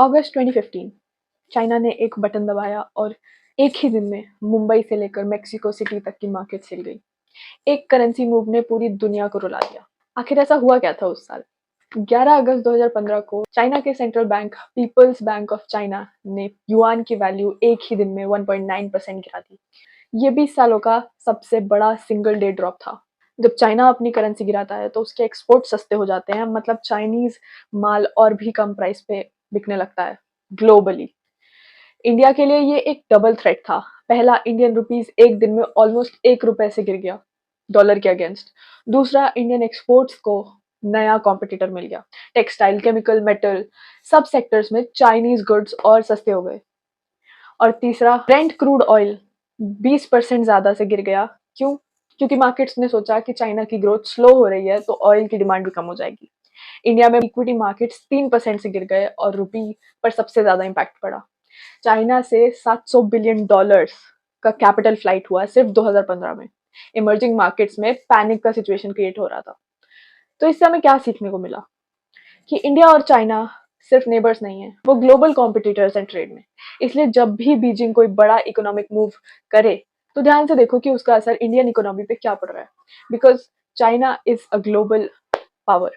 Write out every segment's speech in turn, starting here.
अगस्त 2015 China ने एक button दबाया और एक ही दिन में मुंबई से लेकर मेक्सिको सिटी तक की मार्केट हिल गई। एक करेंसी मूव ने पूरी दुनिया को रुला दिया। आखिर ऐसा हुआ क्या था उस साल? 11 अगस्त 2015 को चाइना के central bank people's bank of China ने युआन की वैल्यू एक ही दिन में 1.9% गिरा दी। ये 20 सालों का सबसे बड़ा सिंगल डे ड्रॉप था। जब चाइना अपनी करेंसी गिराता है तो उसके एक्सपोर्ट सस्ते हो जाते हैं, मतलब चाइनीज माल और भी कम प्राइस पे बिकने लगता है ग्लोबली। इंडिया के लिए ये एक डबल थ्रेट था। पहला, इंडियन रुपीस एक दिन में ऑलमोस्ट ₹1 से गिर गया डॉलर के अगेंस्ट। दूसरा, इंडियन एक्सपोर्ट्स को नया कॉम्पिटिटर मिल गया। टेक्सटाइल, केमिकल, मेटल सब सेक्टर्स में चाइनीज गुड्स और सस्ते हो गए। और तीसरा, ब्रेंट क्रूड ऑयल 20% ज्यादा से गिर गया। क्यों? क्योंकि मार्केट्स ने सोचा कि चाइना की ग्रोथ स्लो हो रही है तो ऑयल की डिमांड भी कम हो जाएगी। इंडिया में इक्विटी मार्केट्स 3% से गिर गए और रुपी पर सबसे ज्यादा इम्पैक्ट पड़ा। चाइना से $700 बिलियन का कैपिटल फ्लाइट हुआ सिर्फ 2015 में। इमर्जिंग मार्केट्स में पैनिक का सिचुएशन क्रिएट हो रहा था। तो इससे हमें क्या सीखने को मिला कि इंडिया और चाइना सिर्फ नेबर्स नहीं है, वो ग्लोबल कॉम्पिटिटर्स हैं ट्रेड में। इसलिए जब भी बीजिंग कोई बड़ा इकोनॉमिक मूव करे तो ध्यान से देखो कि उसका असर इंडियन इकोनॉमी पे क्या पड़ रहा है, because China is a global power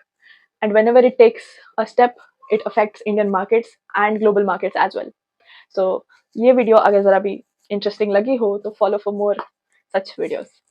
and whenever it takes a step it affects Indian markets and global markets as well. So ये वीडियो अगर जरा भी इंटरेस्टिंग लगी हो तो follow for more such videos.